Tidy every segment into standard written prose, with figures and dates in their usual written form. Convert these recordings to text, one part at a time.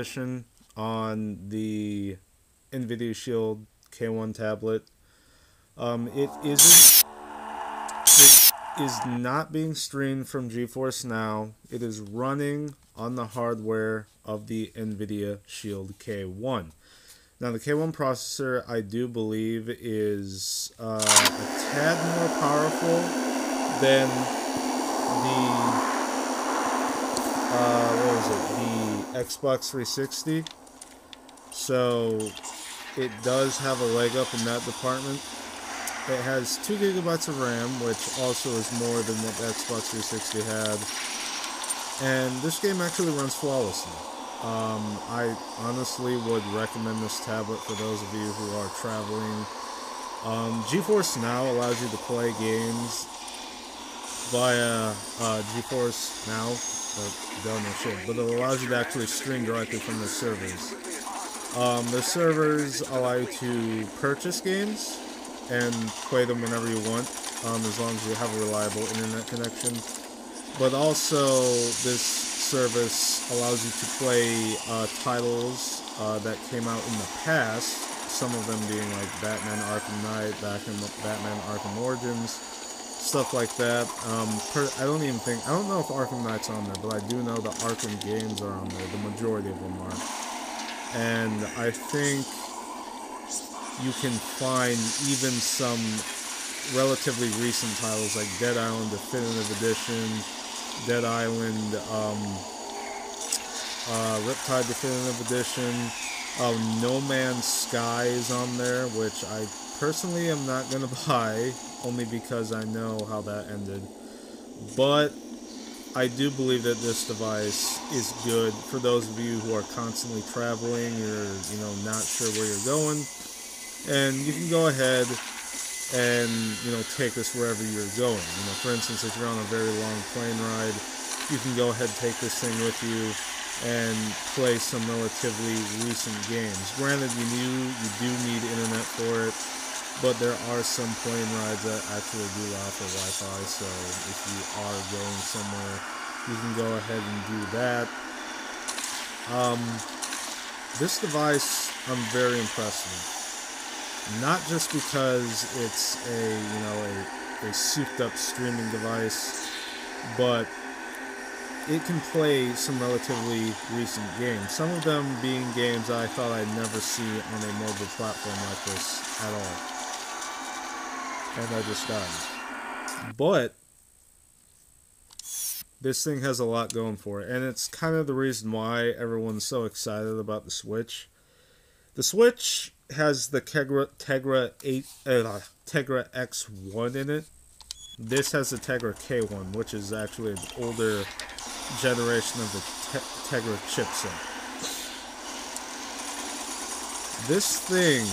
edition on the Nvidia Shield K1 tablet. It is not being streamed from GeForce Now. It is running on the hardware of the Nvidia Shield K1. Now, the K1 processor, I do believe, is a tad more powerful than the Xbox 360. So, it does have a leg up in that department. It has 2 gigabytes of RAM, which also is more than what the Xbox 360 had. And this game actually runs flawlessly. I honestly would recommend this tablet for those of you who are traveling. GeForce Now allows you to play games via GeForce Now. Don't know shit, but it allows you to actually stream directly from the servers. The servers allow you to purchase games and play them whenever you want, as long as you have a reliable internet connection. But also, this service allows you to play titles that came out in the past, some of them being like Batman Arkham Knight, Batman Arkham Origins, stuff like that. I don't know if Arkham Knight's on there, but I do know the Arkham games are on there, the majority of them are. And I think you can find even some relatively recent titles like Dead Island Definitive Edition, Dead Island Riptide Definitive Edition. No Man's Sky is on there, which I personally am not going to buy, only because I know how that ended. But I do believe that this device is good for those of you who are constantly traveling, or not sure where you're going, and you can go ahead and take this wherever you're going. For instance, if you're on a very long plane ride, you can go ahead and take this thing with you and play some relatively recent games. Granted, you do need internet for it, but there are some plane rides that actually do allow for Wi-Fi, so if you are going somewhere, you can go ahead and do that. This device, I'm very impressed with. Not just because it's a souped-up streaming device, but it can play some relatively recent games. Some of them being games I thought I'd never see on a mobile platform like this at all. And I just died. But this thing has a lot going for it, and it's kind of the reason why everyone's so excited about the Switch. The Switch has the Tegra X1 in it. This has the Tegra K1, which is actually an older generation of the Tegra chipset. This thing,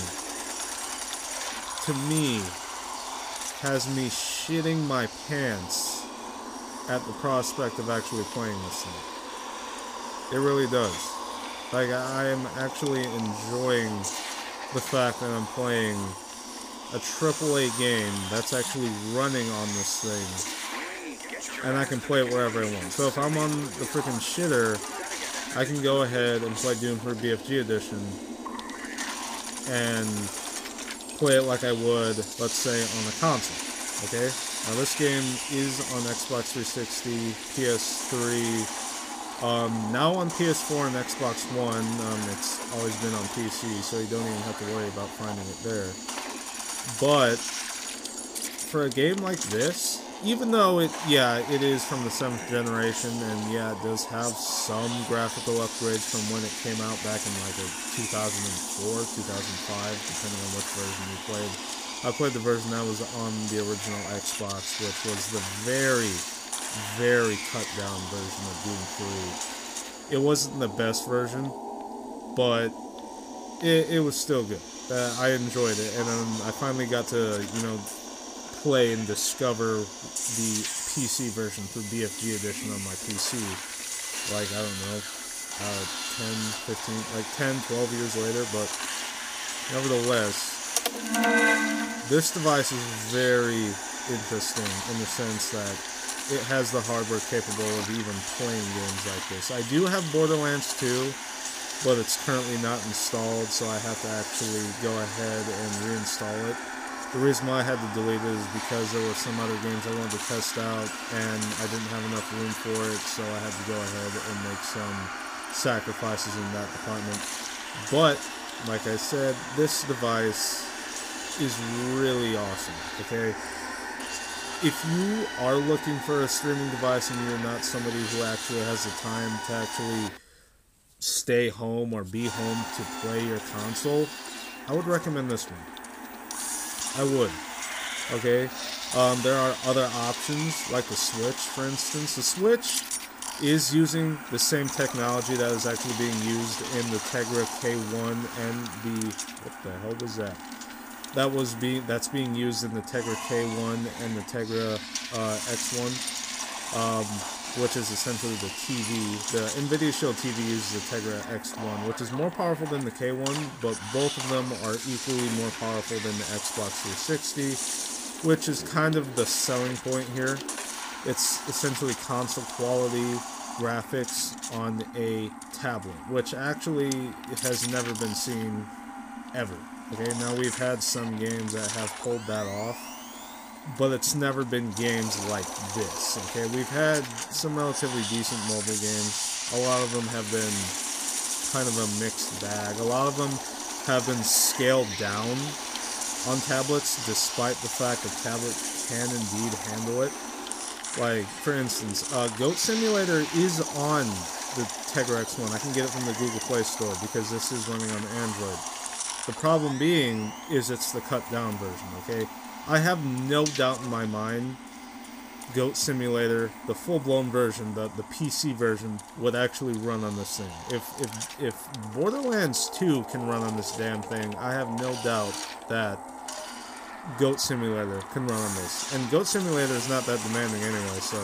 to me, has me shitting my pants at the prospect of actually playing this thing. It really does. Like, I am actually enjoying the fact that I'm playing a AAA game that's actually running on this thing, and I can play it wherever I want. So if I'm on the freaking shitter, I can go ahead and play Doom for BFG Edition and play it like I would, let's say, on a console. Okay? Now this game is on Xbox 360, PS3, now on PS4 and Xbox One. It's always been on PC, so you don't even have to worry about finding it there. But for a game like this, even though it is from the 7th generation, and it does have some graphical upgrades from when it came out back in like 2004, 2005, depending on which version you played. I played the version that was on the original Xbox, which was the very, very cut down version of Doom 3. It wasn't the best version, but it was still good. I enjoyed it, and I finally got to, play and discover the PC version through BFG Edition on my PC. Like, I don't know, 10, 12 years later, but nevertheless, this device is very interesting in the sense that it has the hardware capable of even playing games like this. I do have Borderlands 2, but it's currently not installed, so I have to actually go ahead and reinstall it. The reason why I had to delete it is because there were some other games I wanted to test out, and I didn't have enough room for it, so I had to go ahead and make some sacrifices in that department. But, like I said, this device is really awesome, okay? If you are looking for a streaming device and you're not somebody who actually has the time to actually stay home or be home to play your console, I would recommend this one. I would. Okay? There are other options, like the Switch, for instance. The Switch is using the same technology that is actually being used in the Tegra K1 and the... What the hell was that? That's being used in the Tegra K1 and the Tegra X1, which is essentially the TV. The Nvidia Shield TV uses the Tegra X1, which is more powerful than the K1, but both of them are equally more powerful than the Xbox 360, which is kind of the selling point here. It's essentially console quality graphics on a tablet, which actually has never been seen ever. Okay, now we've had some games that have pulled that off, but it's never been games like this. Okay, we've had some relatively decent mobile games. A lot of them have been kind of a mixed bag. A lot of them have been scaled down on tablets, despite the fact that tablet can indeed handle it. Like, for instance, Goat Simulator is on the Tegra X1. I can get it from the Google Play Store because this is running on Android. The problem being is it's the cut down version, okay? I have no doubt in my mind Goat Simulator, the full-blown version, the PC version, would actually run on this thing. If Borderlands 2 can run on this damn thing, I have no doubt that Goat Simulator can run on this. And Goat Simulator is not that demanding anyway, so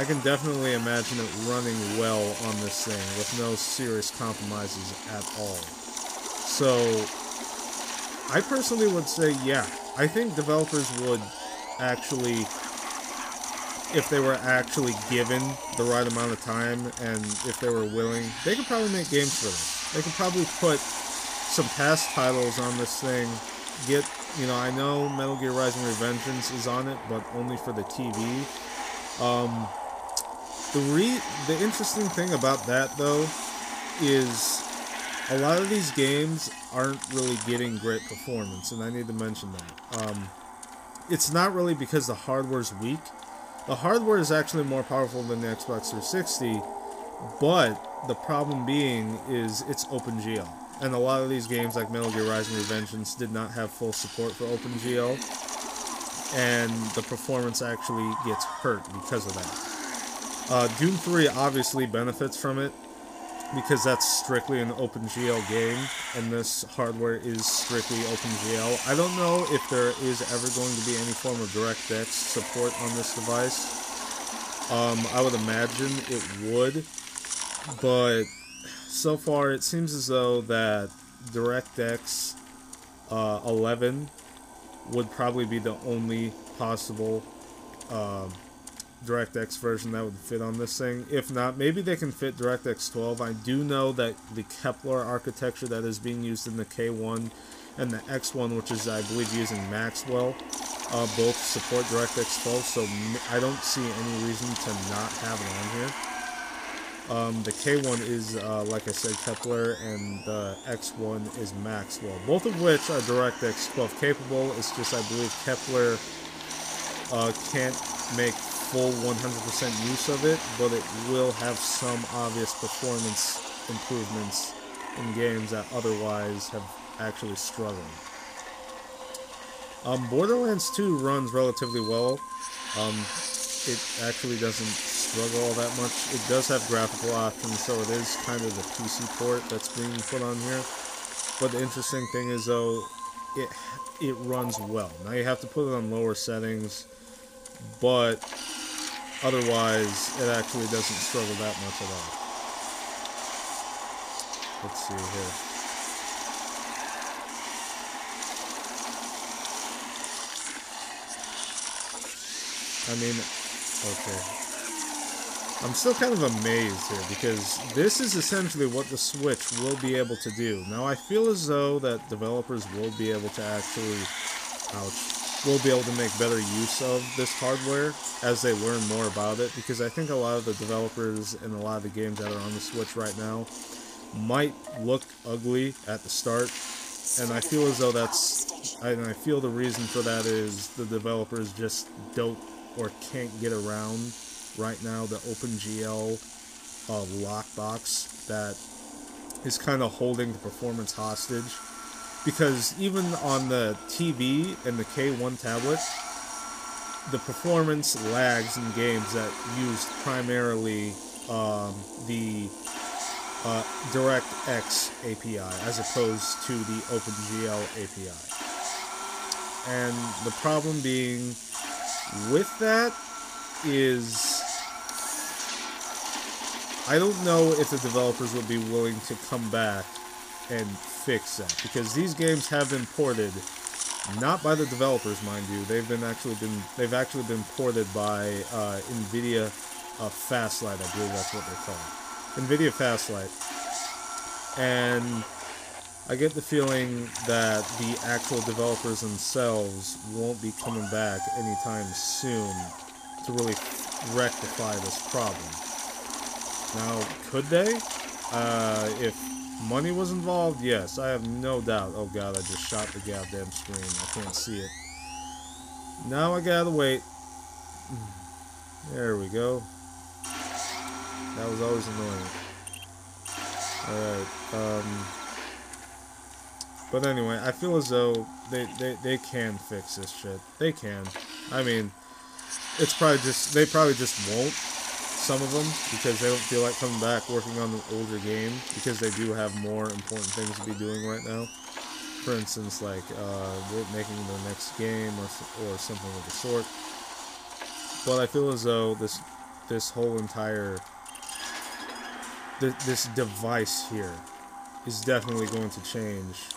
I can definitely imagine it running well on this thing with no serious compromises at all. So, I personally would say, yeah, I think developers would actually, if they were actually given the right amount of time and if they were willing, they could probably make games for this. They could probably put some past titles on this thing, get, you know, I know Metal Gear Rising: Revengeance is on it, but only for the TV. The interesting thing about that, though, is a lot of these games aren't really getting great performance, and I need to mention that. It's not really because the hardware's weak. The hardware is actually more powerful than the Xbox 360, but the problem being is it's OpenGL. And a lot of these games, like Metal Gear Rising: Revengeance, did not have full support for OpenGL, and the performance actually gets hurt because of that. Doom 3 obviously benefits from it, because that's strictly an OpenGL game, and this hardware is strictly OpenGL. I don't know if there is ever going to be any form of DirectX support on this device. I would imagine it would, but so far it seems as though that DirectX 11 would probably be the only possible DirectX version that would fit on this thing. If not, maybe they can fit DirectX 12. I do know that the Kepler architecture that is being used in the K1 and the X1, which is, I believe, using Maxwell, both support DirectX 12, so I don't see any reason to not have it on here. The K1 is, like I said, Kepler, and the X1 is Maxwell, both of which are DirectX 12 capable. It's just, I believe, Kepler can't make full 100% use of it, but it will have some obvious performance improvements in games that otherwise have actually struggled. Borderlands 2 runs relatively well. It actually doesn't struggle all that much. It does have graphical options, so it is kind of the PC port that's being put on here. But the interesting thing is, though, it runs well. Now you have to put it on lower settings, but otherwise it actually doesn't struggle that much at all. Let's see here. I mean, okay. I'm still kind of amazed here, because this is essentially what the Switch will be able to do. Now, I feel as though that developers will be able to actually, will be able to make better use of this hardware as they learn more about it, because I think a lot of the developers and a lot of the games that are on the Switch right now might look ugly at the start, and I feel as though I feel the reason for that is the developers just don't or can't get around right now the OpenGL lockbox that is kind of holding the performance hostage. Because even on the TV and the K1 tablet, the performance lags in games that use primarily the DirectX API as opposed to the OpenGL API. And the problem being with that is I don't know if the developers would be willing to come back and fix that, because these games have been ported, not by the developers, mind you. They've actually been ported by Nvidia Fastlight, I believe that's what they're called. Nvidia Fastlight. And I get the feeling that the actual developers themselves won't be coming back anytime soon to really rectify this problem. Now, could they? If money was involved, yes, I have no doubt. Oh god, I just shot the goddamn screen. I can't see it. Now I gotta wait. There we go. That was always annoying. Alright, but anyway, I feel as though they can fix this shit. They can. I mean, it's probably just, they probably just won't. Some of them, because they don't feel like coming back working on the older game, because they do have more important things to be doing right now. For instance, like making the next game or something of the sort. But I feel as though this whole entire this device here is definitely going to change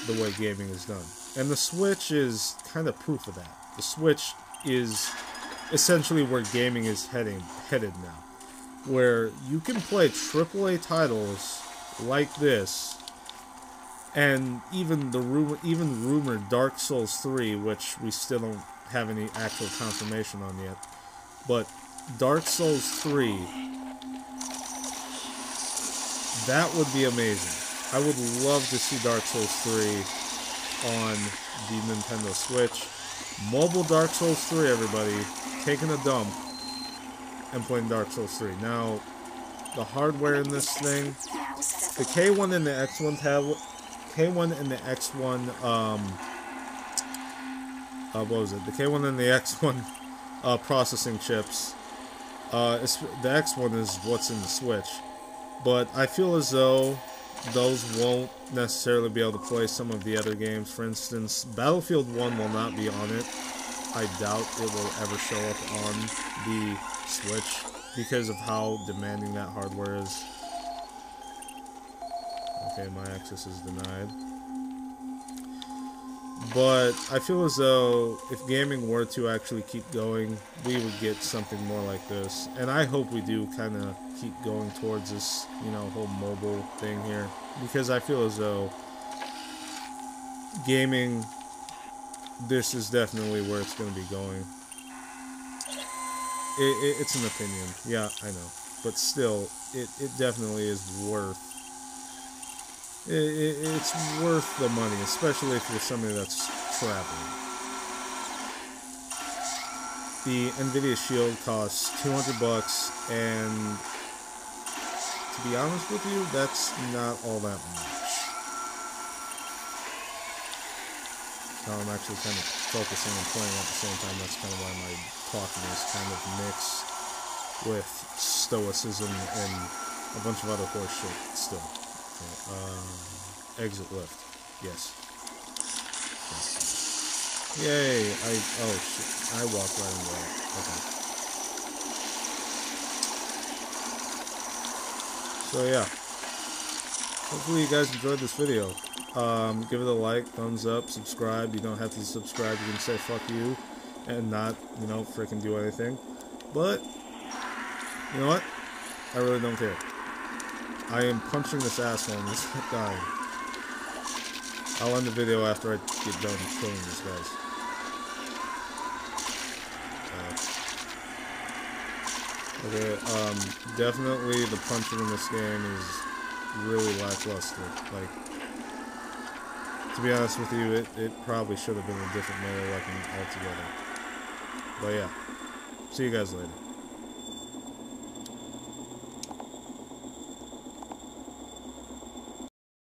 the way gaming is done, and the Switch is kind of proof of that. The Switch is essentially where gaming is headed now, where you can play AAA titles like this, and even rumored Dark Souls 3, which we still don't have any actual confirmation on yet, but Dark Souls 3, that would be amazing. I would love to see Dark Souls 3 on the Nintendo Switch. Mobile Dark Souls 3, everybody. Taking a dump and playing Dark Souls 3. Now, the hardware in this thing, the K1 and the X1 tablet, K1 and the X1, what was it? The K1 and the X1 processing chips. The X1 is what's in the Switch. But I feel as though those won't necessarily be able to play some of the other games. For instance, Battlefield 1 will not be on it. I doubt it will ever show up on the Switch because of how demanding that hardware is. Okay, my access is denied. But I feel as though if gaming were to actually keep going, we would get something more like this. And I hope we do kind of keep going towards this, you know, whole mobile thing here. Because I feel as though gaming, this is definitely where it's going to be going. It's an opinion. Yeah, I know. But still, it definitely is worth... It's worth the money, especially if you're somebody that's traveling. The Nvidia Shield costs $200, and to be honest with you, that's not all that much. Now I'm actually kind of focusing on playing at the same time. That's kind of why my talking is kind of mixed with stoicism and a bunch of other horse shit still. Okay, exit lift. Yes. Yay! Oh shit! I walked right into that. Okay. So yeah. Hopefully you guys enjoyed this video. Give it a like, thumbs up, subscribe. You don't have to subscribe. You can say fuck you and not, you know, freaking do anything. But You know what? I really don't care. I am punching this asshole and he's not dying. I'll end the video after I get done killing these guys. Okay, definitely the punching in this game is really lackluster. Like, to be honest with you, it probably should have been a different melee weapon altogether. But yeah, see you guys later.